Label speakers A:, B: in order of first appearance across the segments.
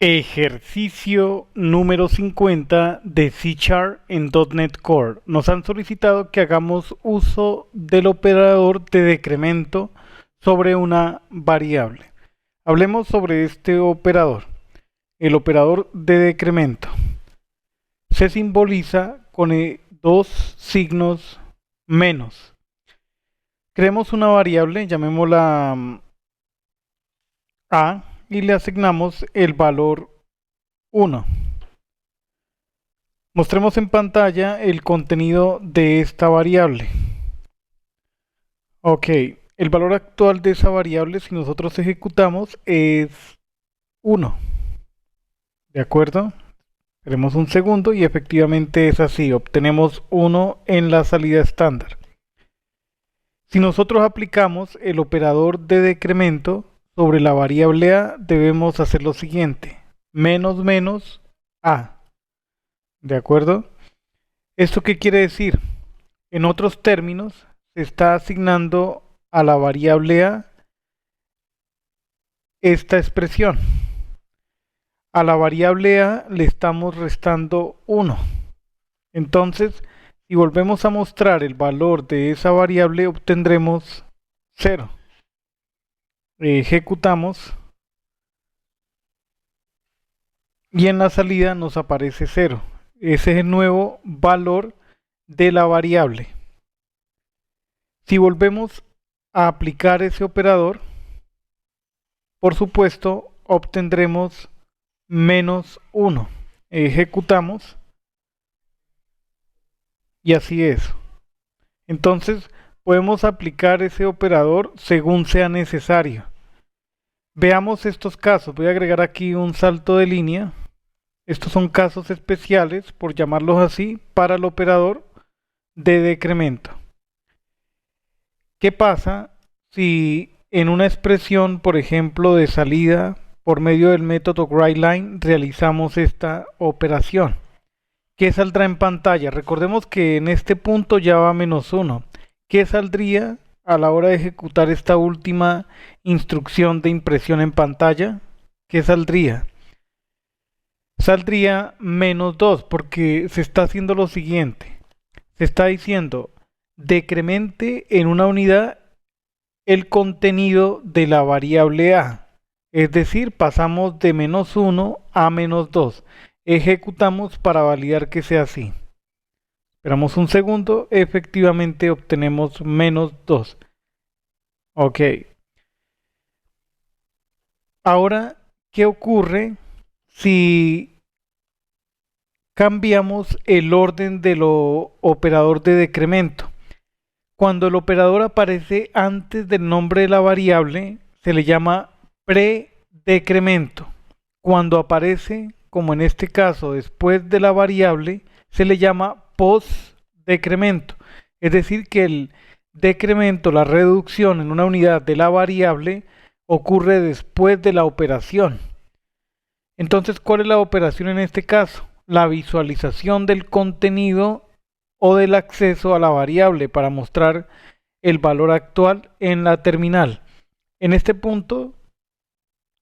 A: Ejercicio número 50 de C# en .NET Core. Nos han solicitado que hagamos uso del operador de decremento sobre una variable. Hablemos sobre este operador. El operador de decremento se simboliza con dos signos menos. Creemos una variable, llamémosla A, y le asignamos el valor 1. Mostremos en pantalla el contenido de esta variable. Ok, el valor actual de esa variable, si nosotros ejecutamos, es 1. ¿De acuerdo? Esperemos un segundo y efectivamente es así. Obtenemos 1 en la salida estándar. Si nosotros aplicamos el operador de decremento sobre la variable A, debemos hacer lo siguiente: menos menos A. ¿De acuerdo? ¿Esto qué quiere decir? En otros términos, se está asignando a la variable A esta expresión. A la variable A le estamos restando 1. Entonces, si volvemos a mostrar el valor de esa variable, obtendremos 0. Ejecutamos y en la salida nos aparece 0. Ese es el nuevo valor de la variable. Si volvemos a aplicar ese operador, por supuesto, obtendremos menos 1. Ejecutamos y así es. Entonces, podemos aplicar ese operador según sea necesario. Veamos estos casos. Voy a agregar aquí un salto de línea. Estos son casos especiales, por llamarlos así, para el operador de decremento. ¿Qué pasa si en una expresión, por ejemplo, de salida, por medio del método writeLine, realizamos esta operación? ¿Qué saldrá en pantalla? Recordemos que en este punto ya va menos 1. ¿Qué saldría a la hora de ejecutar esta última instrucción de impresión en pantalla? ¿Qué saldría? Saldría menos 2 porque se está haciendo lo siguiente. Se está diciendo: decremente en una unidad el contenido de la variable A. Es decir, pasamos de menos 1 a menos 2. Ejecutamos para validar que sea así. Esperamos un segundo. Efectivamente obtenemos menos 2. Ok. Ahora, ¿qué ocurre si cambiamos el orden del operador de decremento? Cuando el operador aparece antes del nombre de la variable, se le llama predecremento. Cuando aparece, como en este caso, después de la variable, se le llama postdecremento. Es decir, que el decremento, la reducción en una unidad de la variable, ocurre después de la operación. Entonces, ¿cuál es la operación en este caso? La visualización del contenido o del acceso a la variable para mostrar el valor actual en la terminal. En este punto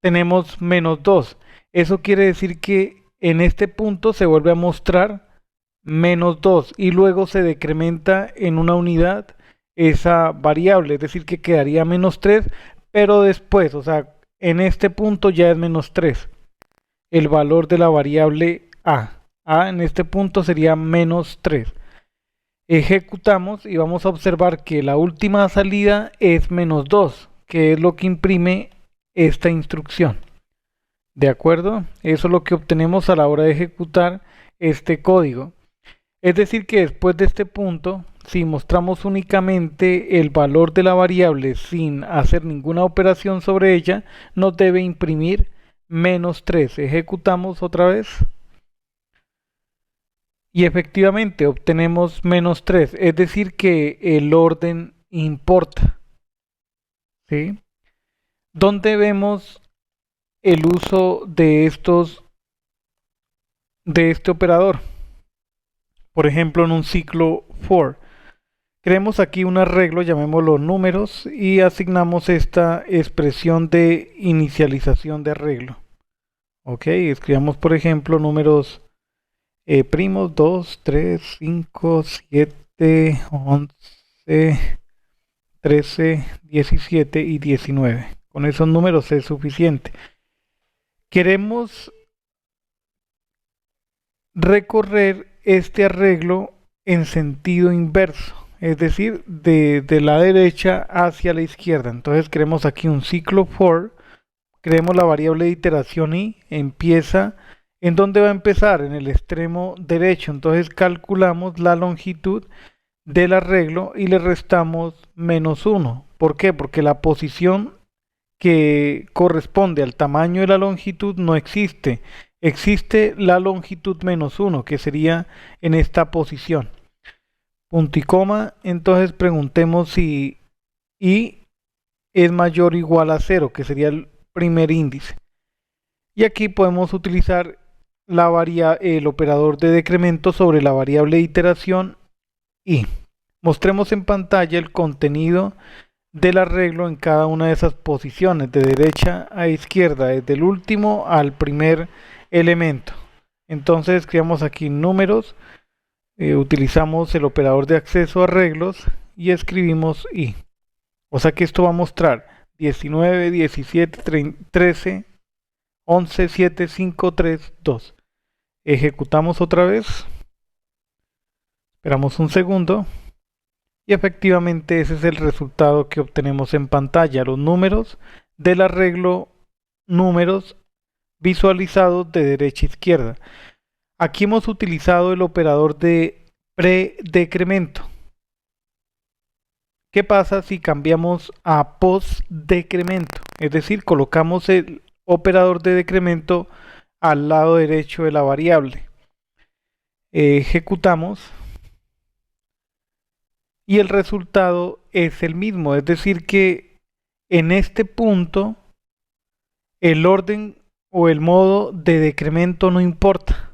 A: tenemos menos 2. Eso quiere decir que en este punto se vuelve a mostrar menos 2 y luego se decrementa en una unidad esa variable, es decir, que quedaría menos 3, pero después, o sea, en este punto ya es menos 3 el valor de la variable A. A en este punto sería menos 3. Ejecutamos y vamos a observar que la última salida es menos 2, que es lo que imprime esta instrucción. ¿De acuerdo? Eso es lo que obtenemos a la hora de ejecutar este código. Es decir que después de este punto, si mostramos únicamente el valor de la variable sin hacer ninguna operación sobre ella, nos debe imprimir menos 3. Ejecutamos otra vez. Y efectivamente obtenemos menos 3, es decir que el orden importa. ¿Sí? ¿Dónde vemos el uso de este operador? Por ejemplo, en un ciclo for. Creemos aquí un arreglo, llamémoslo números, y asignamos esta expresión de inicialización de arreglo. Ok, escribamos por ejemplo números primos 2, 3, 5, 7, 11, 13, 17 y 19. Con esos números es suficiente. Queremos recorrer este arreglo en sentido inverso, es decir, de la derecha hacia la izquierda. Entonces creemos aquí un ciclo for, creemos la variable de iteración y empieza. ¿En dónde va a empezar? En el extremo derecho. Entonces calculamos la longitud del arreglo y le restamos -1. ¿Por qué? Porque la posición que corresponde al tamaño de la longitud no existe. Existe la longitud -1, que sería en esta posición. Punto y coma, entonces preguntemos si i es mayor o igual a 0, que sería el primer índice. Y aquí podemos utilizar el operador de decremento sobre la variable de iteración i. Mostremos en pantalla el contenido del arreglo en cada una de esas posiciones, de derecha a izquierda, desde el último al primer elemento. Entonces escribamos aquí números, utilizamos el operador de acceso a arreglos y escribimos i. O sea que esto va a mostrar 19, 17, 13, 11, 7, 5, 3, 2. Ejecutamos otra vez. Esperamos un segundo. Y efectivamente ese es el resultado que obtenemos en pantalla. Los números del arreglo números visualizados de derecha a izquierda. Aquí hemos utilizado el operador de predecremento. ¿Qué pasa si cambiamos a postdecremento? Es decir, colocamos el operador de decremento al lado derecho de la variable. Ejecutamos y el resultado es el mismo. Es decir que en este punto el orden o el modo de decremento no importa.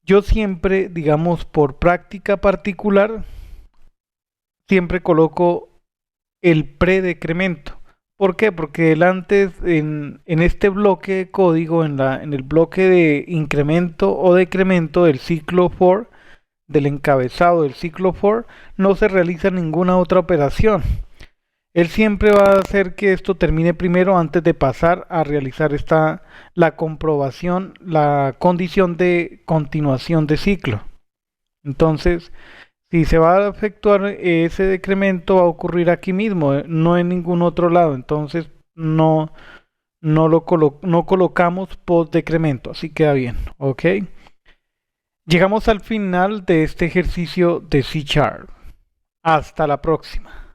A: Yo siempre, digamos, por práctica particular, siempre coloco el predecremento. ¿Por qué? Porque antes en este bloque de código, en el bloque de incremento o decremento del ciclo for, del encabezado del ciclo for, no se realiza ninguna otra operación. Él siempre va a hacer que esto termine primero antes de pasar a realizar la comprobación, la condición de continuación de ciclo. Entonces, si se va a efectuar ese decremento, va a ocurrir aquí mismo, no en ningún otro lado. Entonces, no colocamos post decremento, así queda bien, ¿ok? Llegamos al final de este ejercicio de C#. Hasta la próxima.